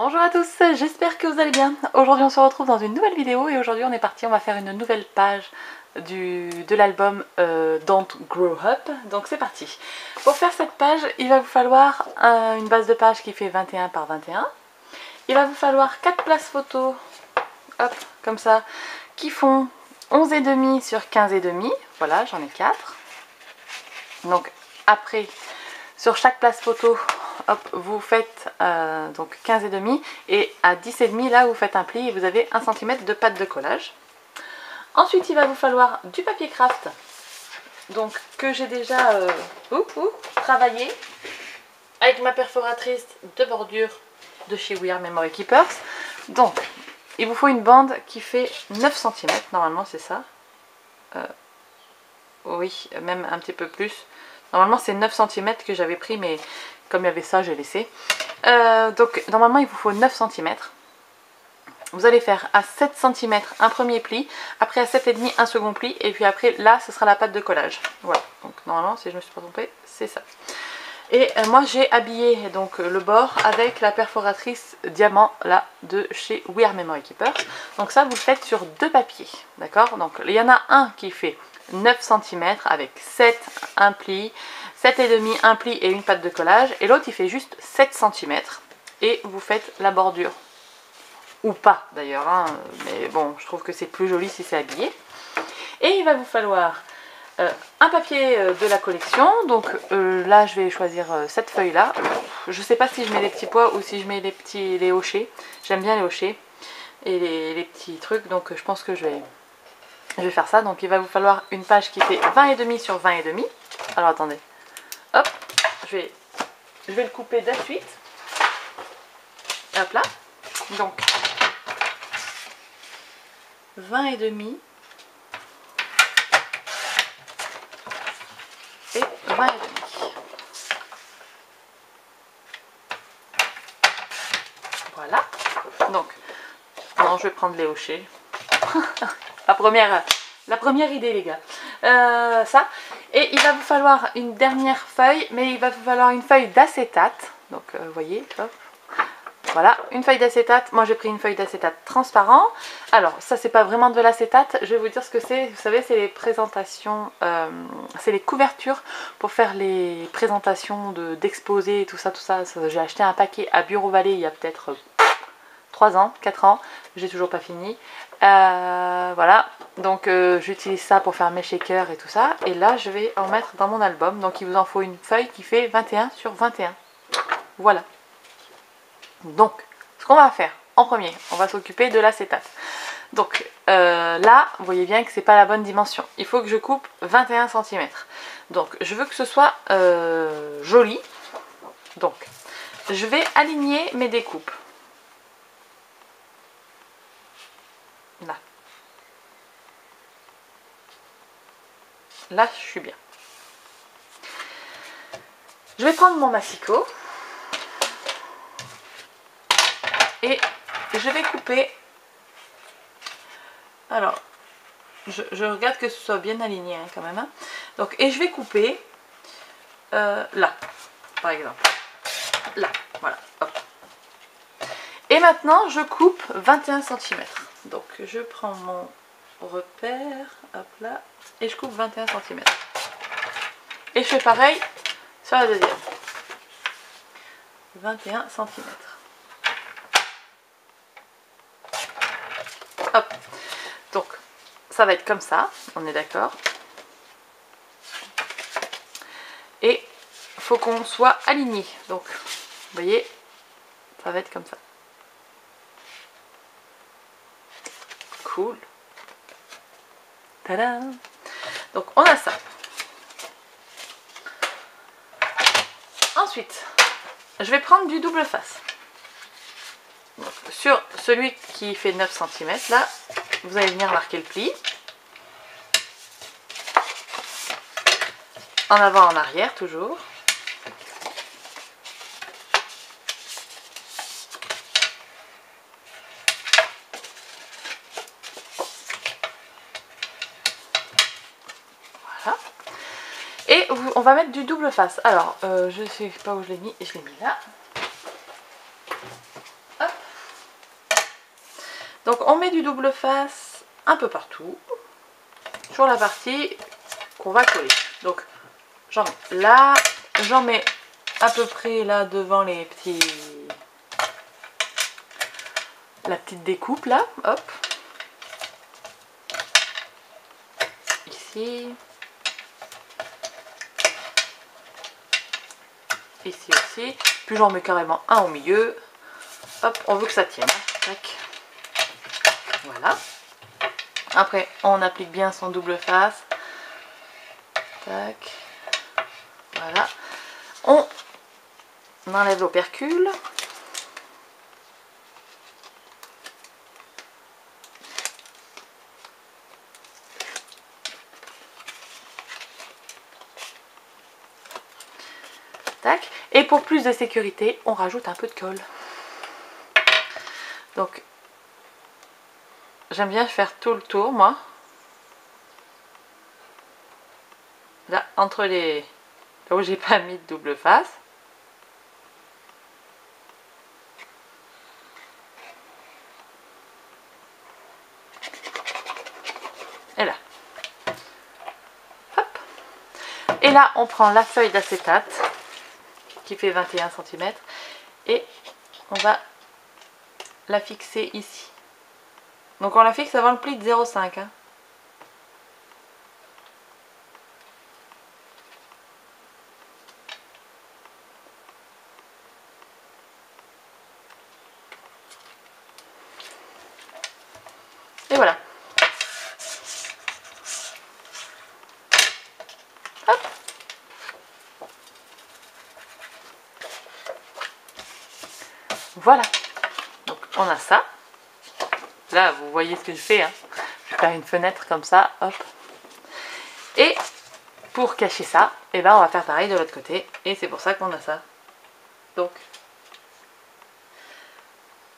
Bonjour à tous, j'espère que vous allez bien. Aujourd'hui on se retrouve dans une nouvelle vidéo et aujourd'hui on est parti, on va faire une nouvelle page de l'album Don't Grow Up. Donc c'est parti. Pour faire cette page, il va vous falloir une base de page qui fait 21 par 21. Il va vous falloir 4 places photos, hop, comme ça, qui font 11,5 sur 15,5. Voilà, j'en ai 4. Donc après, sur chaque place photo, hop, vous faites donc 15,5 et à 10,5 là vous faites un pli et vous avez 1 cm de pâte de collage. Ensuite il va vous falloir du papier craft, donc que j'ai déjà travaillé avec ma perforatrice de bordure de chez We Are Memory Keepers. Donc il vous faut une bande qui fait 9 cm, normalement c'est ça. Oui, même un petit peu plus. Normalement c'est 9 cm que j'avais pris, mais comme il y avait ça j'ai laissé. Donc normalement il vous faut 9 cm. Vous allez faire à 7 cm un premier pli, après à 7,5 un second pli, et puis après là ce sera la pâte de collage. Voilà, donc normalement si je me suis pas trompée c'est ça. Et moi j'ai habillé donc le bord avec la perforatrice diamant là de chez We Are Memory Keepers. Donc ça vous le faites sur 2 papiers, d'accord. Donc il y en a un qui fait 9 cm avec 7, un pli, 7,5 un pli et une pâte de collage, et l'autre il fait juste 7 cm et vous faites la bordure. Ou pas d'ailleurs, hein, mais bon, je trouve que c'est plus joli si c'est habillé. Et il va vous falloir un papier de la collection, donc là je vais choisir cette feuille là. Je sais pas si je mets les petits pois ou si je mets les hochets. J'aime bien les hochets et les petits trucs, donc je pense que je vais faire ça. Donc il va vous falloir une page qui fait 20,5 sur 20,5. Alors attendez, hop, je vais le couper de suite. Hop là, donc 20,5 et 20,5. Voilà. Donc, non, je vais prendre les hochets. la première idée, les gars. Ça. Et il va vous falloir une dernière feuille, mais il va vous falloir une feuille d'acétate. Donc, vous voyez, hop. Voilà, une feuille d'acétate. Moi j'ai pris une feuille d'acétate transparent. Alors ça c'est pas vraiment de l'acétate, je vais vous dire ce que c'est. Vous savez, c'est les présentations, c'est les couvertures pour faire les présentations d'exposés et tout ça, J'ai acheté un paquet à Bureau Vallée il y a peut-être 3 ans, 4 ans, j'ai toujours pas fini. Voilà, donc j'utilise ça pour faire mes shakers et tout ça. Et là je vais en mettre dans mon album, donc il vous en faut une feuille qui fait 21 sur 21. Voilà. Donc, ce qu'on va faire en premier, on va s'occuper de l'acétate. Donc là, vous voyez bien que c'est pas la bonne dimension. Il faut que je coupe 21 cm. Donc, je veux que ce soit joli. Donc, je vais aligner mes découpes. Là. Là, je suis bien. Je vais prendre mon massicot. Et je vais couper, alors je regarde que ce soit bien aligné hein, quand même. Hein. Donc, et je vais couper là, par exemple. Là, voilà. Hop. Et maintenant, je coupe 21 cm. Donc, je prends mon repère, hop là, et je coupe 21 cm. Et je fais pareil sur la deuxième. 21 cm. Hop. Donc ça va être comme ça, on est d'accord. Et il faut qu'on soit aligné. Donc vous voyez, ça va être comme ça. Cool. Tada. Donc on a ça. Ensuite, je vais prendre du double face. Donc, sur celui qui fait 9 cm, là, vous allez venir marquer le pli. En avant, en arrière, toujours. Voilà. Et on va mettre du double face. Alors, je ne sais pas où je l'ai mis. Je l'ai mis là. Hop. Donc on met du double face un peu partout sur la partie qu'on va coller. Donc j'en mets là, j'en mets à peu près là devant les petits, la petite découpe là, hop, ici, ici aussi, puis j'en mets carrément un au milieu, hop, on veut que ça tienne, tac, voilà. Après on applique bien son double face, tac, voilà, on enlève l'opercule. Tac. Et pour plus de sécurité, on rajoute un peu de colle. Donc, j'aime bien faire tout le tour, moi. Là, entre les... là où j'ai pas mis de double face. Et là. Hop. Et là, on prend la feuille d'acétate qui fait 21 cm et on va la fixer ici. Donc on la fixe avant le pli de 0,5. Hein. Et voilà. Hop. Voilà. Donc on a ça. Là, vous voyez ce que je fais. Hein. Je vais faire une fenêtre comme ça. Hop. Et pour cacher ça, eh ben, on va faire pareil de l'autre côté. Et c'est pour ça qu'on a ça. Donc,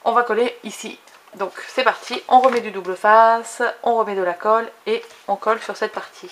on va coller ici. Donc c'est parti, on remet du double face, on remet de la colle et on colle sur cette partie.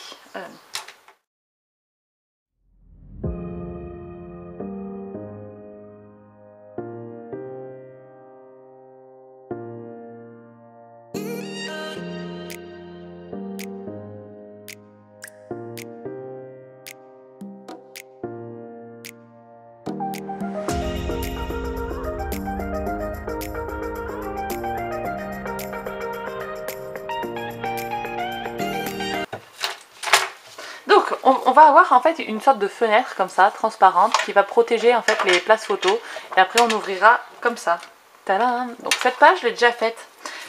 Donc on va avoir en fait une sorte de fenêtre comme ça, transparente, qui va protéger en fait les places photos. Et après on ouvrira comme ça. Tadam! Donc cette page je l'ai déjà faite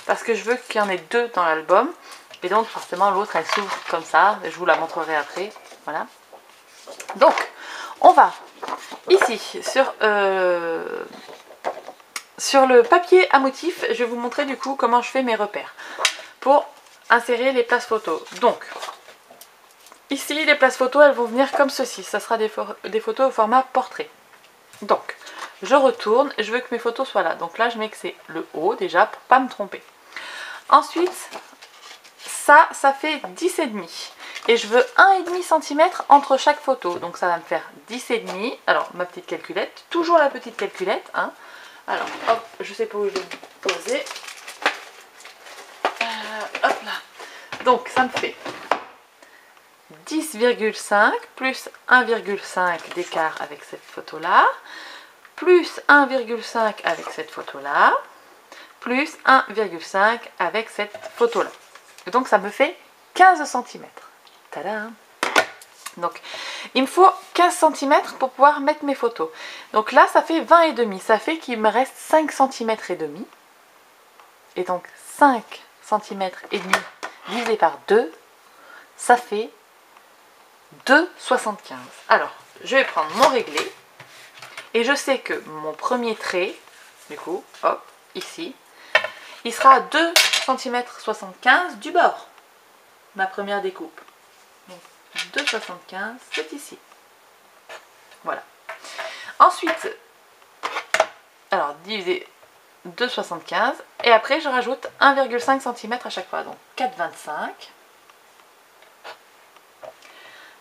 parce que je veux qu'il y en ait deux dans l'album. Et donc forcément l'autre elle s'ouvre comme ça. Je vous la montrerai après. Voilà. Donc on va ici sur le papier à motif, je vais vous montrer du coup comment je fais mes repères pour insérer les places photos. Donc ici, les places photos, elles vont venir comme ceci. Ça sera des photos au format portrait. Donc, je retourne. Je veux que mes photos soient là. Donc là, je mets que c'est le haut déjà pour pas me tromper. Ensuite, ça fait 10,5. Et je veux 1,5 cm entre chaque photo. Donc ça va me faire 10,5. Alors, ma petite calculette. Toujours la petite calculette. Hein. Alors, hop, je sais pas où je vais me poser. Hop là. Donc, ça me fait 10,5 plus 1,5 d'écart avec cette photo là, plus 1,5 avec cette photo là, plus 1,5 avec cette photo là. Et donc ça me fait 15 cm. Tadam! Donc il me faut 15 cm pour pouvoir mettre mes photos. Donc là ça fait 20,5. Ça fait qu'il me reste 5 cm et demi. Et donc 5 cm et demi divisé par 2, ça fait 2,75. Alors, je vais prendre mon réglé et je sais que mon premier trait, du coup, hop, ici, il sera à 2,75 cm du bord. Ma première découpe. Donc, 2,75, c'est ici. Voilà. Ensuite, alors, diviser 2,75 et après, je rajoute 1,5 cm à chaque fois. Donc, 4,25.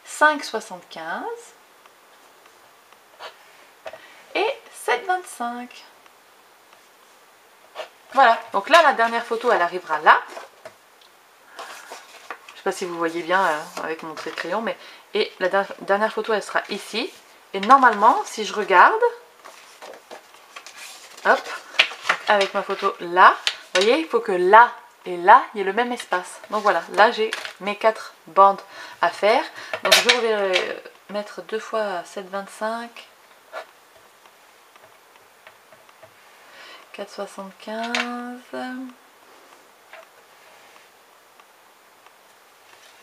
5,75 et 7,25. Voilà, donc là la dernière photo elle arrivera là. Je sais pas si vous voyez bien avec mon trait de crayon, mais et la dernière photo elle sera ici. Et normalement si je regarde, hop, avec ma photo là, vous voyez, il faut que là et là il y ait le même espace. Donc voilà, là j'ai mes 4 bandes à faire. Donc je vais mettre 2 fois 7,25, 4,75,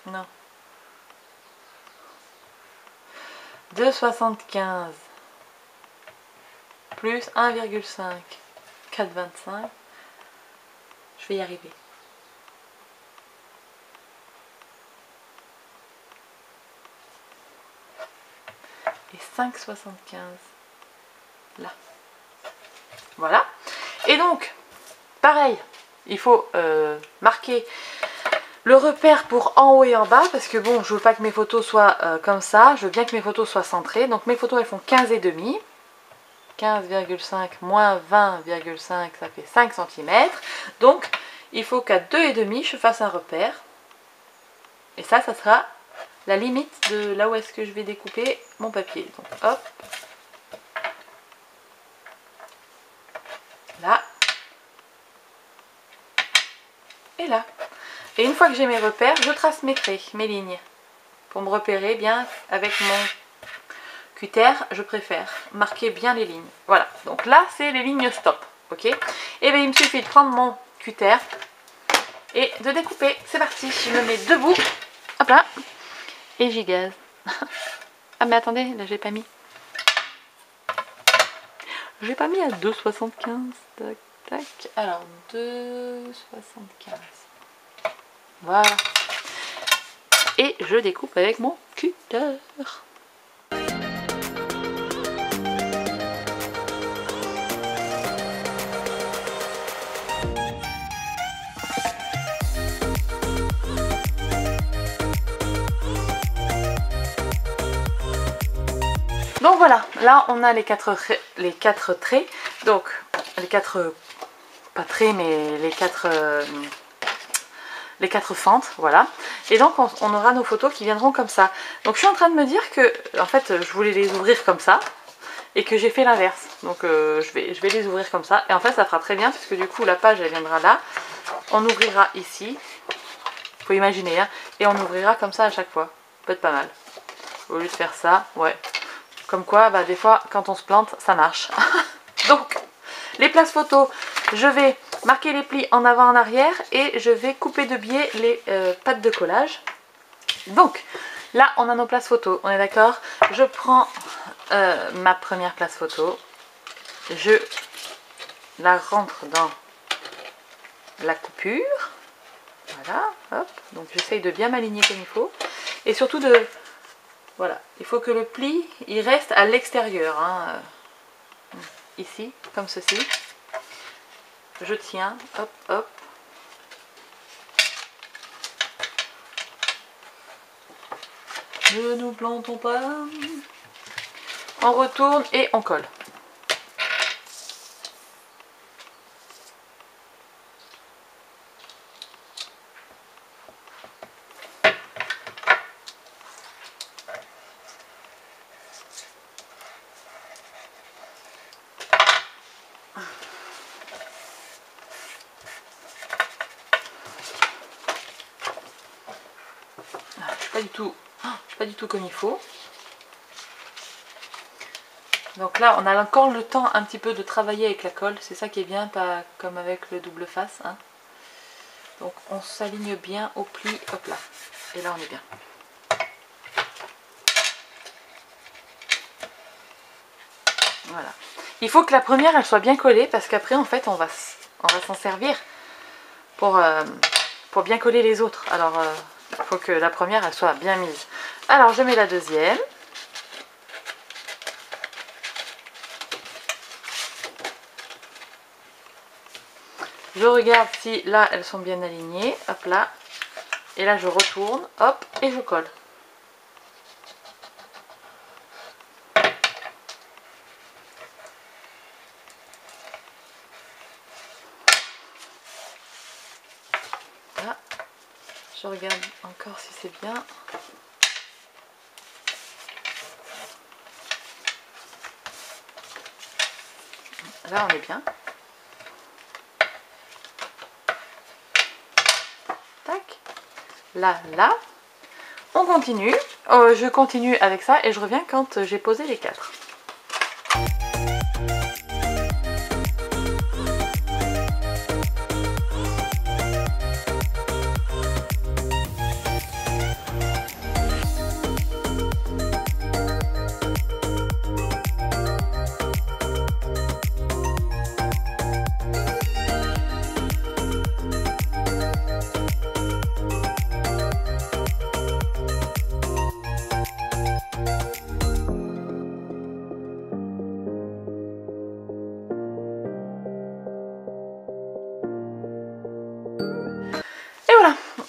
non, 2,75 plus 1,5, 4,25, je vais y arriver. Et 5,75 là. Voilà. Et donc, pareil, il faut marquer le repère pour en haut et en bas, parce que bon, je veux pas que mes photos soient comme ça, je veux bien que mes photos soient centrées. Donc mes photos elles font 15,5. 15,5 moins 20,5, ça fait 5 cm. Donc il faut qu'à 2,5 je fasse un repère. Et ça sera la limite de là où est-ce que je vais découper mon papier. Donc hop, là et là. Et une fois que j'ai mes repères, je trace mes traits, mes lignes, pour me repérer bien avec mon cutter. Je préfère marquer bien les lignes. Voilà, donc là c'est les lignes stop, ok. Et bien il me suffit de prendre mon cutter et de découper. C'est parti, je me mets debout, hop là, et j'y gaze. Ah mais attendez, là j'ai pas mis. J'ai pas mis à 2,75. Tac, tac. Alors 2,75. Voilà. Et je découpe avec mon cutter. Donc voilà, là on a les quatre traits, donc les 4, pas traits mais les 4 fentes, voilà. Et donc on aura nos photos qui viendront comme ça. Donc je suis en train de me dire que, en fait, je voulais les ouvrir comme ça, et que j'ai fait l'inverse. Donc je vais les ouvrir comme ça, et en fait ça fera très bien, parce que du coup la page elle viendra là, on ouvrira ici, faut imaginer, hein, et on ouvrira comme ça à chaque fois. Peut être pas mal. Au lieu de faire ça, ouais. Comme quoi, bah, des fois, quand on se plante, ça marche. Donc, les places photos, je vais marquer les plis en avant, en arrière, et je vais couper de biais les pattes de collage. Donc, là, on a nos places photos, on est d'accord? Je prends ma première place photo, je la rentre dans la coupure. Voilà, hop. Donc, j'essaye de bien m'aligner comme il faut. Et surtout de... Voilà, il faut que le pli, il reste à l'extérieur, hein. Ici, comme ceci. Je tiens, hop, hop. Ne nous plantons pas. On retourne et on colle. Je suis pas du tout comme il faut. Donc là on a encore le temps un petit peu de travailler avec la colle, c'est ça qui est bien, pas comme avec le double face, hein. Donc on s'aligne bien au pli, hop là, et là on est bien. Voilà. Il faut que la première elle soit bien collée, parce qu'après en fait on va s'en servir pour bien coller les autres. Alors il faut que la première elle soit bien mise. Alors je mets la deuxième. Je regarde si là elles sont bien alignées, hop là, et là je retourne, hop, et je colle. Je regarde encore si c'est bien. Là on est bien. Tac. Là. On continue. Je continue avec ça et je reviens quand j'ai posé les 4.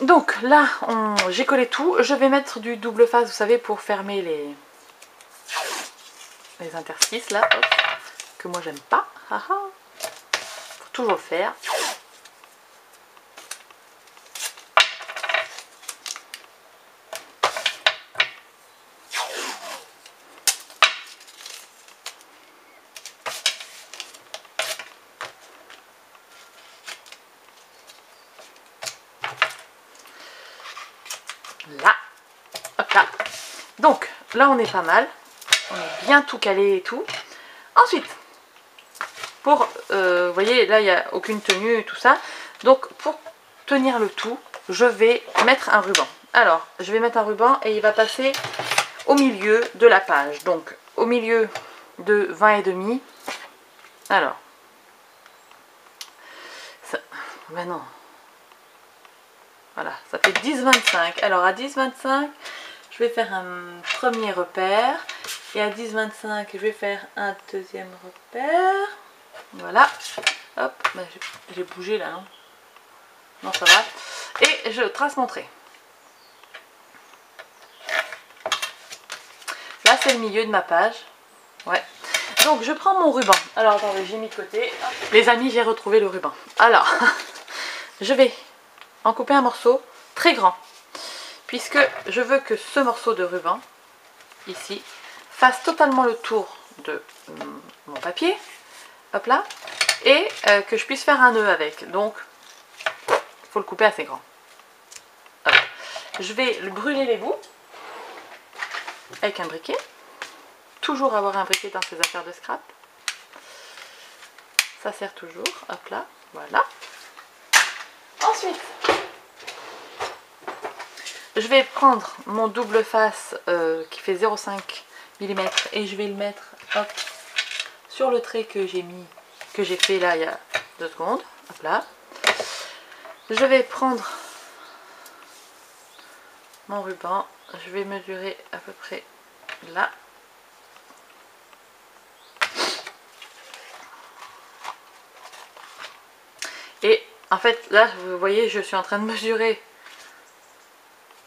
Donc là, j'ai collé tout. Je vais mettre du double face, vous savez, pour fermer les interstices là, hop, que moi j'aime pas. Faut toujours le faire. Là, hop là. Donc là on est pas mal, on est bien tout calé et tout. Ensuite, pour, vous voyez là il n'y a aucune tenue et tout ça. Donc pour tenir le tout, je vais mettre un ruban. Alors je vais mettre un ruban et il va passer au milieu de la page. Donc au milieu de 20 et demi. Alors, ça, ben non. Voilà, ça fait 10,25. Alors à 10,25, je vais faire un premier repère. Et à 10,25, je vais faire un deuxième repère. Voilà. Hop, ben, j'ai bougé là, non? Non, ça va. Et je trace mon trait. Là, c'est le milieu de ma page. Ouais. Donc, je prends mon ruban. Alors, attendez, j'ai mis de côté. Les amis, j'ai retrouvé le ruban. Alors, je vais en couper un morceau très grand, puisque je veux que ce morceau de ruban ici fasse totalement le tour de mon papier, hop là, et que je puisse faire un nœud avec. Donc il faut le couper assez grand. Hop. Je vais le brûler les bouts avec un briquet, toujours avoir un briquet dans ces affaires de scrap, ça sert toujours. Hop là, voilà. Ensuite, je vais prendre mon double face qui fait 0,5 mm et je vais le mettre, hop, sur le trait que j'ai fait là il y a 2 secondes. Hop là. Je vais prendre mon ruban, je vais mesurer à peu près là. Et en fait là vous voyez je suis en train de mesurer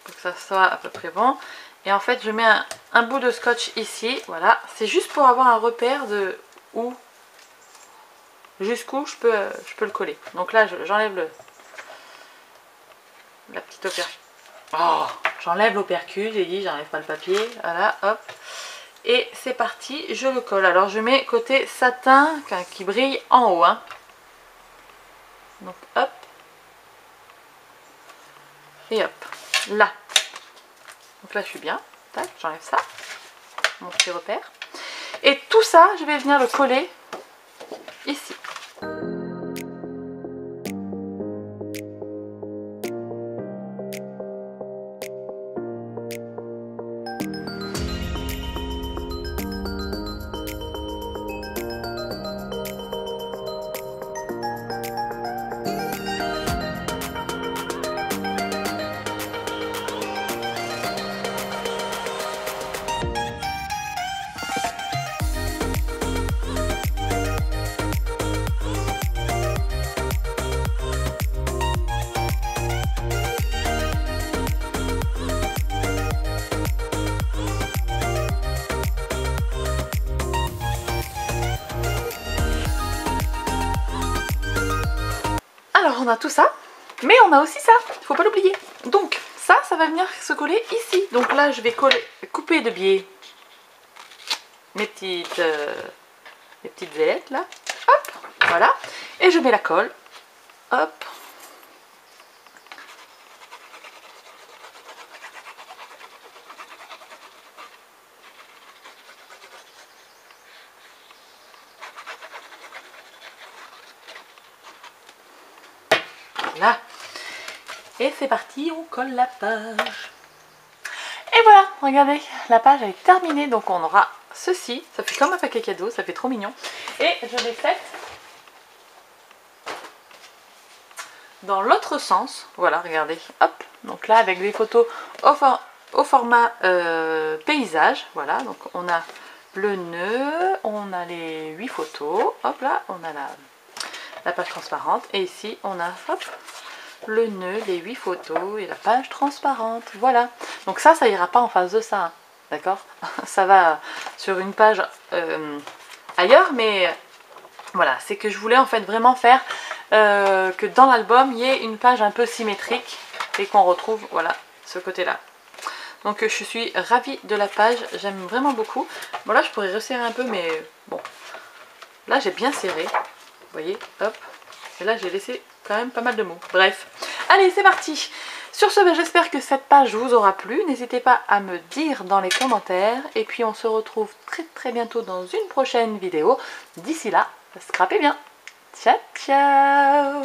pour que ça soit à peu près bon. Et en fait je mets un bout de scotch ici, voilà, c'est juste pour avoir un repère de où, jusqu'où je peux le coller. Donc là j'enlève la petite opercule. Oh, j'enlève l'opercule, j'ai dit j'enlève pas le papier, voilà, hop. Et c'est parti, je le colle. Alors je mets côté satin qui brille en haut, hein. Donc hop. Et hop, là. Donc là je suis bien, tac, j'enlève ça, mon petit repère. Et tout ça, je vais venir le coller ici. Alors on a tout ça, Mais on a aussi ça, il faut pas l'oublier. Donc ça va venir se coller ici. Donc là je vais couper de biais mes petites ailettes là. Hop, voilà. Et je mets la colle. Hop. Là. Et c'est parti, on colle la page. Et voilà, regardez, la page est terminée. Donc on aura ceci. Ça fait comme un paquet cadeau, ça fait trop mignon. Et je l'ai faite dans l'autre sens. Voilà, regardez. Hop. Donc là, avec des photos au format paysage. Voilà, donc on a le nœud, on a les 8 photos. Hop là, on a la page transparente. Et ici, on a, hop, le nœud, les 8 photos et la page transparente. Voilà. Donc ça ira pas en face de ça. Hein. D'accord? Ça va sur une page ailleurs, mais voilà, c'est que je voulais en fait vraiment faire que dans l'album, il y ait une page un peu symétrique et qu'on retrouve, voilà, ce côté-là. Donc je suis ravie de la page, j'aime vraiment beaucoup. Bon là, je pourrais resserrer un peu, mais bon. Là, j'ai bien serré, vous voyez, hop. Et là, j'ai laissé quand même pas mal de mots. Bref, allez, c'est parti. Sur ce, j'espère que cette page vous aura plu. N'hésitez pas à me dire dans les commentaires. Et puis, on se retrouve très bientôt dans une prochaine vidéo. D'ici là, scrapez bien. Ciao, ciao.